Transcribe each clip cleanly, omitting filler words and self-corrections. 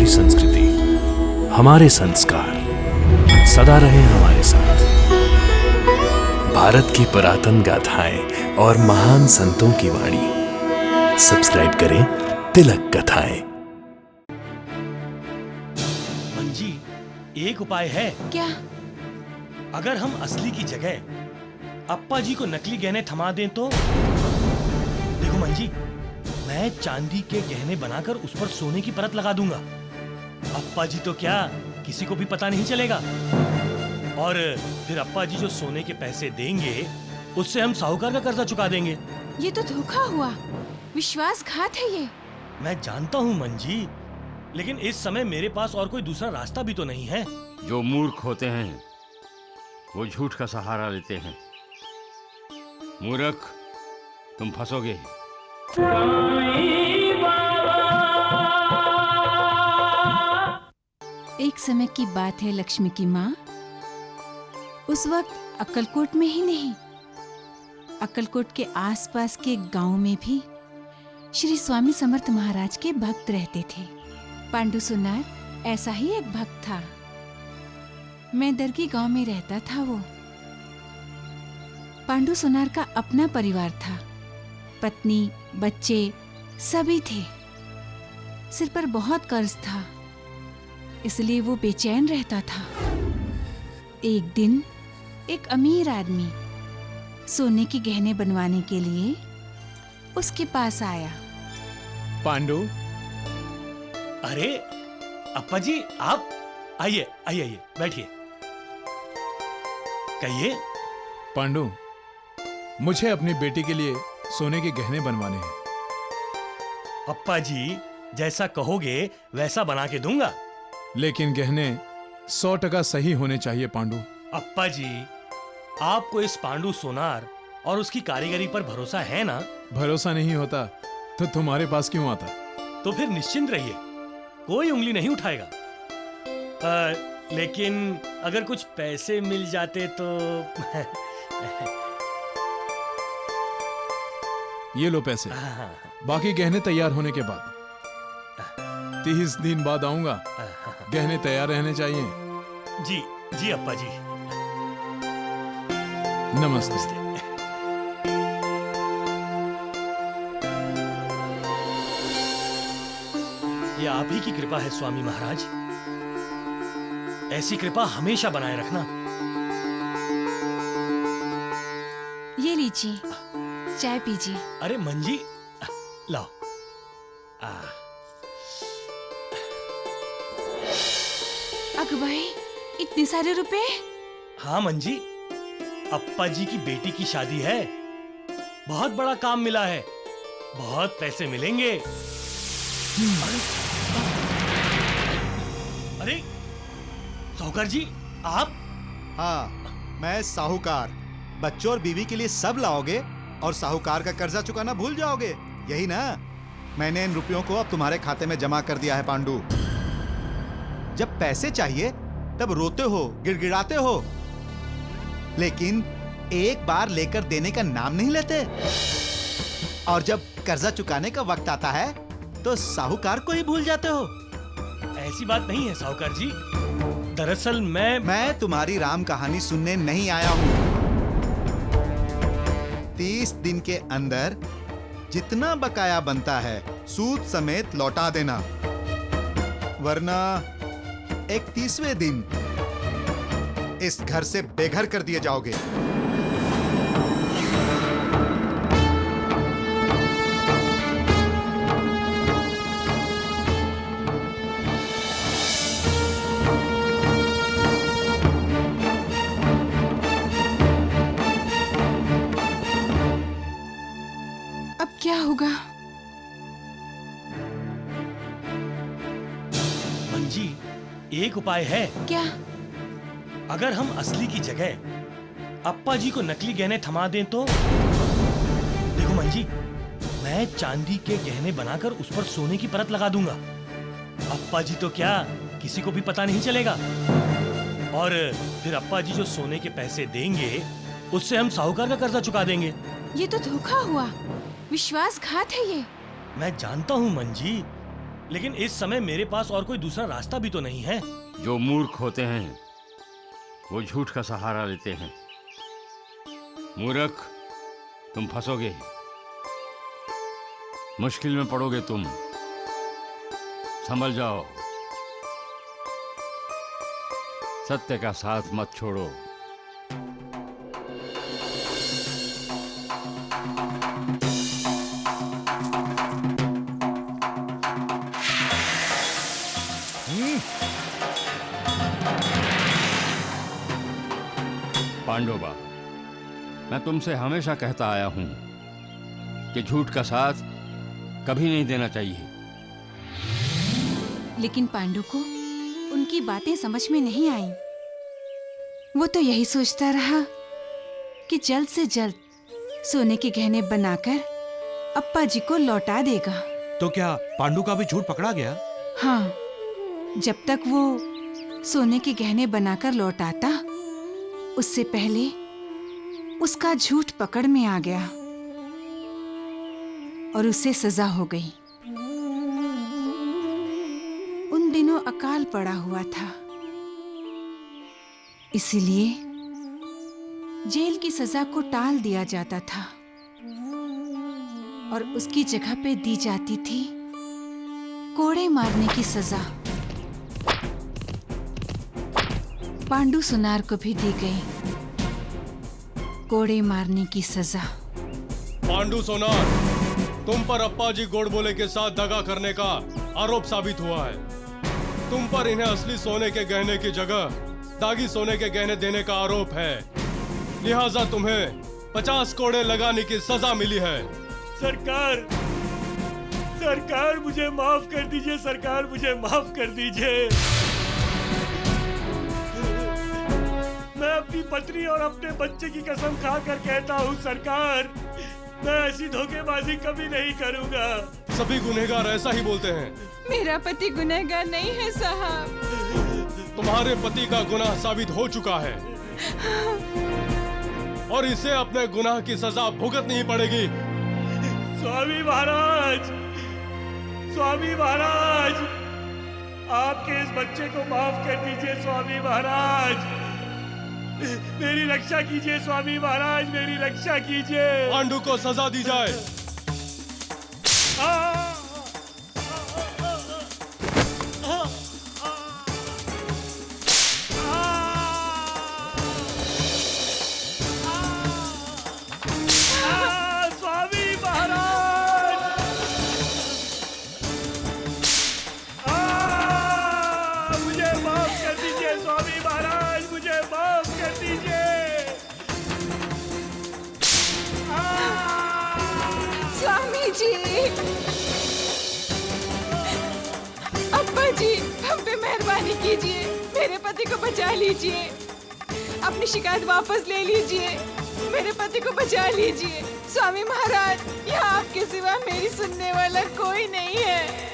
हमारी संस्कृति, हमारे संस्कार सदा रहे हमारे साथ। भारत की पुरातन गाथाएं और महान संतों की वाणी। सब्सक्राइब करें तिलक कथाएं। मंजी, एक उपाय है। क्या? अगर हम असली की जगह अप्पा जी को नकली गहने थमा दें तो? देखो मंजी, मैं चांदी के गहने बनाकर उस पर सोने की परत लगा दूंगा। अप्पा जी तो क्या, किसी को भी पता नहीं चलेगा। और फिर अप्पा जी जो सोने के पैसे देंगे उससे हम साहूकार का कर्जा चुका देंगे। ये तो धोखा हुआ, विश्वासघात है ये। मैं जानता हूँ मंजी, लेकिन इस समय मेरे पास और कोई दूसरा रास्ता भी तो नहीं है। जो मूर्ख होते हैं वो झूठ का सहारा लेते हैं। मूर्ख, तुम फंसोगे। एक समय की बात है लक्ष्मी की माँ। उस वक्त अक्कलकोट में ही नहीं, अक्कलकोट के आसपास के गांव में भी श्री स्वामी समर्थ महाराज के भक्त रहते थे। पांडु सुनार ऐसा ही एक भक्त था। मैं दरगी गांव में रहता था। वो पांडु सुनार का अपना परिवार था, पत्नी, बच्चे सभी थे। सिर पर बहुत कर्ज था, इसलिए वो बेचैन रहता था। एक दिन एक अमीर आदमी सोने के गहने बनवाने के लिए उसके पास आया। पांडु, अरे अप्पा जी, आप आइए आइए आइए, बैठिए। कहिए। पांडु, मुझे अपनी बेटी के लिए सोने के गहने बनवाने हैं। अप्पा जी, जैसा कहोगे वैसा बना के दूंगा। लेकिन गहने 100% सही होने चाहिए पांडु। अप्पा जी, आपको इस पांडु सोनार और उसकी कारीगरी पर भरोसा है ना? भरोसा नहीं होता तो तुम्हारे पास क्यों आता? तो फिर निश्चिंत रहिए, कोई उंगली नहीं उठाएगा। लेकिन अगर कुछ पैसे मिल जाते तो ये लो पैसे, बाकी गहने तैयार होने के बाद। 30 दिन बाद आऊंगा, गहने तैयार रहने चाहिए। जी जी अप्पा जी। नमस्ते। ये आप ही की कृपा है स्वामी महाराज। ऐसी कृपा हमेशा बनाए रखना। ये लीजिए, चाय पीजिए। अरे मंजी, लाओ। अकबर, इतने सारे रुपए? हाँ मंजी, अप्पा जी की बेटी की शादी है। बहुत बड़ा काम मिला है, बहुत पैसे मिलेंगे। अरे साहूकार जी, आप? हाँ, मैं साहूकार। बच्चों और बीवी के लिए सब लाओगे और साहूकार का कर्जा चुकाना भूल जाओगे, यही ना? मैंने इन रुपयों को अब तुम्हारे खाते में जमा कर दिया है पांडु। जब पैसे चाहिए तब रोते हो, गिड़गिड़ाते हो, लेकिन एक बार लेकर देने का नाम नहीं लेते। और जब कर्जा चुकाने का वक्त आता है तो साहूकार को ही भूल जाते हो। ऐसी बात नहीं है साहूकार जी। दरअसल मैं तुम्हारी राम कहानी सुनने नहीं आया हूं। 30 दिन के अंदर जितना बकाया बनता है सूद समेत लौटा देना, वरना 31वें दिन इस घर से बेघर कर दिए जाओगे। अब क्या होगा? मंजी, एक उपाय है। क्या? अगर हम असली की जगह अप्पा जी को नकली गहने थमा दें तो? देखो मंजी, मैं चांदी के गहने बनाकर उस पर सोने की परत लगा दूंगा। अप्पा जी तो क्या, किसी को भी पता नहीं चलेगा। और फिर अप्पा जी जो सोने के पैसे देंगे उससे हम साहूकार का कर्जा चुका देंगे। ये तो धोखा हुआ, विश्वासघात है ये। मैं जानता हूँ मंजी, लेकिन इस समय मेरे पास और कोई दूसरा रास्ता भी तो नहीं है। जो मूर्ख होते हैं वो झूठ का सहारा लेते हैं। मूर्ख, तुम फंसोगे, मुश्किल में पड़ोगे तुम। संभल जाओ, सत्य का साथ मत छोड़ो। पांडोबा, मैं तुमसे हमेशा कहता आया हूं कि झूठ का साथ कभी नहीं देना चाहिए। लेकिन पांडु को उनकी बातें समझ में नहीं आईं। वो तो यही सोचता रहा कि जल्द से जल्द सोने के गहने बनाकर अप्पा जी को लौटा देगा। तो क्या पांडु का भी झूठ पकड़ा गया? हाँ, जब तक वो सोने के गहने बनाकर लौटाता, उससे पहले उसका झूठ पकड़ में आ गया और उसे सजा हो गई। उन दिनों अकाल पड़ा हुआ था, इसीलिए जेल की सजा को टाल दिया जाता था और उसकी जगह पे दी जाती थी कोड़े मारने की सजा। पांडु सुनार को भी दी गई कोड़े मारने की सजा। पांडु सोनार, तुम पर अप्पा जी गोडबोले के साथ दगा करने का आरोप साबित हुआ है। तुम पर इन्हें असली सोने के गहने की जगह दागी सोने के गहने देने का आरोप है। लिहाजा तुम्हें 50 कोड़े लगाने की सजा मिली है। सरकार, सरकार मुझे माफ कर दीजिए, सरकार मुझे माफ कर दीजिए। मैं अपनी पत्नी और अपने बच्चे की कसम खाकर कहता हूँ सरकार, मैं ऐसी धोखेबाजी कभी नहीं करूँगा। सभी गुनहगार ऐसा ही बोलते हैं। मेरा पति गुनहगार नहीं है साहब। तुम्हारे पति का गुनाह साबित हो चुका है और इसे अपने गुनाह की सजा भुगतनी ही पड़ेगी। स्वामी महाराज, स्वामी महाराज, आपके इस बच्चे को माफ कर दीजिए स्वामी महाराज। मेरी रक्षा कीजिए स्वामी महाराज, मेरी रक्षा कीजिए। पांडु को सजा दी जाए। स्वामी महाराज, मुझे माफ कर दीजिए स्वामी महाराज, मुझे माफ कर दीजिए। स्वामी जी, अप्पा जी, हम पे मेहरबानी कीजिए, मेरे पति को बचा लीजिए, अपनी शिकायत वापस ले लीजिए, मेरे पति को बचा लीजिए। स्वामी महाराज, यहाँ आपके सिवा मेरी सुनने वाला कोई नहीं है।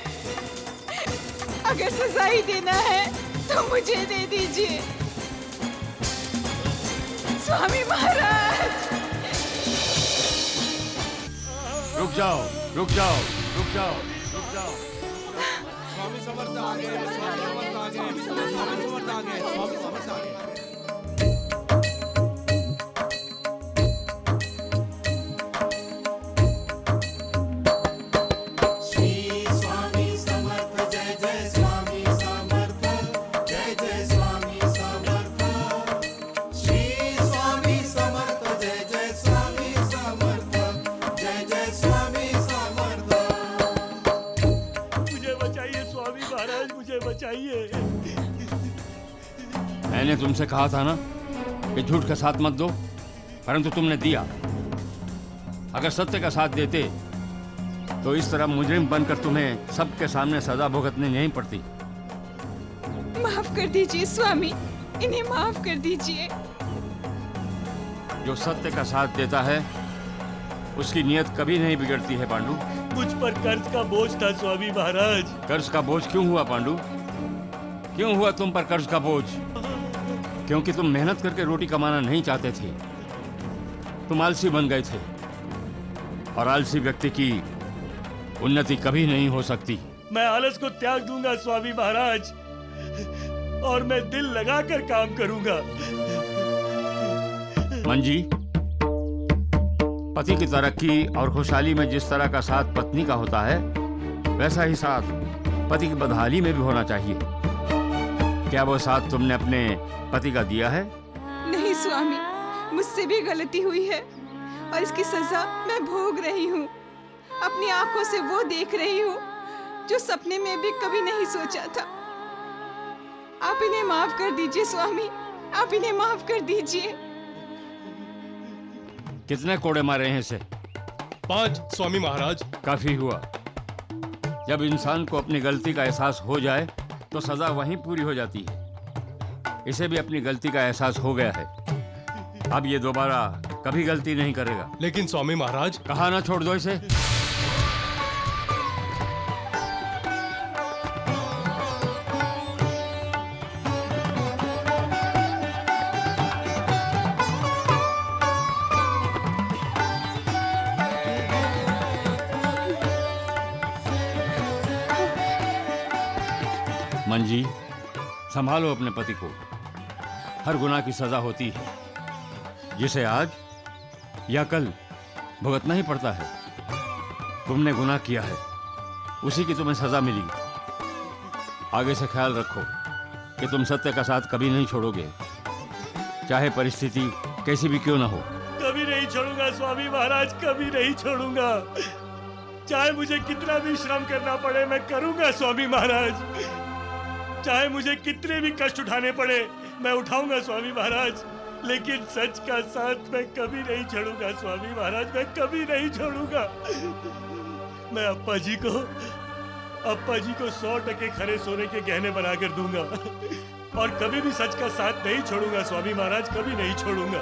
अगर सजा ही देना है तो मुझे दे दीजिए स्वामी महाराज। रुक जाओ, रुक जाओ, रुक जाओ, रुक जाओ। स्वामी समर्थ आ गए, स्वामी समर्थ आ गए, स्वामी समर्थ आ गए, स्वामी समर्थ आ गए। मैंने तुमसे कहा था ना कि झूठ का साथ मत दो, परंतु तुमने दिया। अगर सत्य का साथ देते तो इस तरह मुजरिम बनकर तुम्हें सबके सामने सजा भुगतनी नहीं पड़ती। माफ कर दीजिए स्वामी, इन्हें माफ कर दीजिए। जो सत्य का साथ देता है उसकी नीयत कभी नहीं बिगड़ती है पांडु। मुझ पर कर्ज का बोझ था स्वामी महाराज। कर्ज का बोझ क्यों हुआ पांडु? क्यों हुआ तुम पर कर्ज का बोझ? क्योंकि तुम मेहनत करके रोटी कमाना नहीं चाहते थे, तुम आलसी बन गए थे और आलसी व्यक्ति की उन्नति कभी नहीं हो सकती। मैं आलस को त्याग दूंगा स्वामी महाराज, और मैं दिल लगाकर काम करूंगा। मंजी, पति की तरक्की और खुशहाली में जिस तरह का साथ पत्नी का होता है, वैसा ही साथ पति की बदहाली में भी होना चाहिए। क्या वो साथ तुमने अपने पति का दिया है? नहीं स्वामी, मुझसे भी गलती हुई है और इसकी सजा मैं भोग रही हूँ। अपनी आंखों से वो देख रही हूँ जो सपने में भी कभी नहीं सोचा था। आप इन्हें माफ कर दीजिए स्वामी, आप इन्हें माफ कर दीजिए। कितने कोड़े मारे हैं इसे? 5 स्वामी महाराज। काफी हुआ। जब इंसान को अपनी गलती का एहसास हो जाए तो सजा वहीं पूरी हो जाती है। इसे भी अपनी गलती का एहसास हो गया है। अब ये दोबारा कभी गलती नहीं करेगा। लेकिन स्वामी महाराज, कहा ना छोड़ दो इसे। मंजी, संभालो अपने पति को। हर गुनाह की सजा होती है, जिसे आज या कल भुगतना ही पड़ता है। तुमने गुनाह किया है, उसी की तुम्हें सजा मिलेगी। आगे से ख्याल रखो कि तुम सत्य का साथ कभी नहीं छोड़ोगे, चाहे परिस्थिति कैसी भी क्यों ना हो। कभी नहीं छोड़ूंगा स्वामी महाराज, कभी नहीं छोड़ूंगा। चाहे मुझे कितना भी श्रम करना पड़े, मैं करूंगा स्वामी महाराज। चाहे मुझे कितने भी कष्ट उठाने पड़े, मैं उठाऊंगा स्वामी महाराज। लेकिन सच का साथ मैं कभी नहीं छोड़ूंगा स्वामी महाराज, मैं कभी नहीं छोड़ूंगा। मैं अप्पा जी को 100% खरे सोने के गहने बनाकर दूंगा, और कभी भी सच का साथ नहीं छोड़ूंगा स्वामी महाराज, कभी नहीं छोड़ूंगा।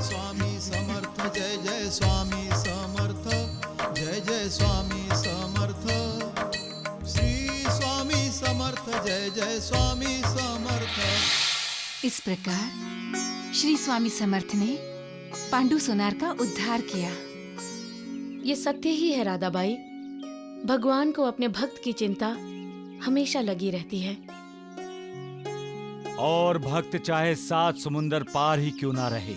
स्वामी समर्थ, जय जय स्वामी समर्थ, जय जय स्वामी समर्थ, श्री स्वामी समर्थ, जय जय स्वामी समर्थ। इस प्रकार श्री स्वामी समर्थ ने पांडु सोनार का उद्धार किया। ये सत्य ही है राधाबाई, भगवान को अपने भक्त की चिंता हमेशा लगी रहती है। और भक्त चाहे 7 समुंदर पार ही क्यों ना रहे,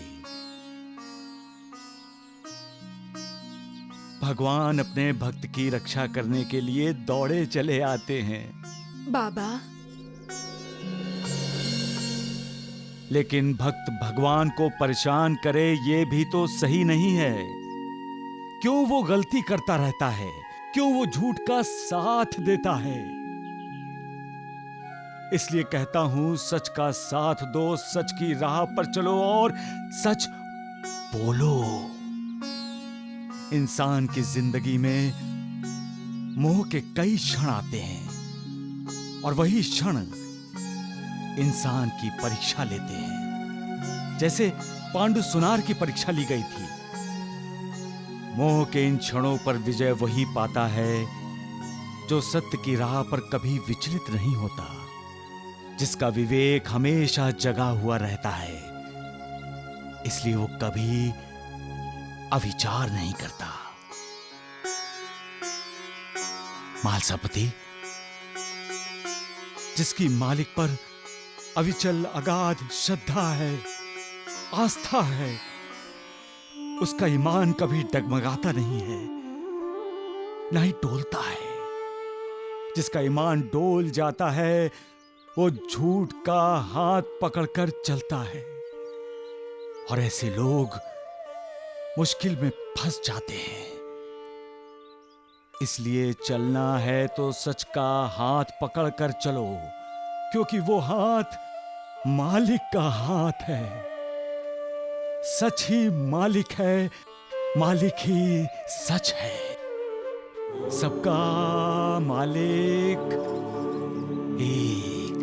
भगवान अपने भक्त की रक्षा करने के लिए दौड़े चले आते हैं। बाबा, लेकिन भक्त भगवान को परेशान करे ये भी तो सही नहीं है। क्यों वो गलती करता रहता है? क्यों वो झूठ का साथ देता है? इसलिए कहता हूं, सच का साथ दो, सच की राह पर चलो और सच बोलो। इंसान की जिंदगी में मोह के कई क्षण आते हैं और वही क्षण इंसान की परीक्षा लेते हैं, जैसे पांडु सुनार की परीक्षा ली गई थी। मोह के इन क्षणों पर विजय वही पाता है जो सत्य की राह पर कभी विचलित नहीं होता, जिसका विवेक हमेशा जगा हुआ रहता है। इसलिए वो कभी अविचार नहीं करता। मालसापति, जिसकी मालिक पर अविचल अगाध श्रद्धा है, आस्था है, उसका ईमान कभी डगमगाता नहीं है, ना ही डोलता है। जिसका ईमान डोल जाता है वो झूठ का हाथ पकड़कर चलता है, और ऐसे लोग मुश्किल में फंस जाते हैं। इसलिए चलना है तो सच का हाथ पकड़कर चलो, क्योंकि वो हाथ मालिक का हाथ है। सच ही मालिक है, मालिक ही सच है। सबका मालिक एक।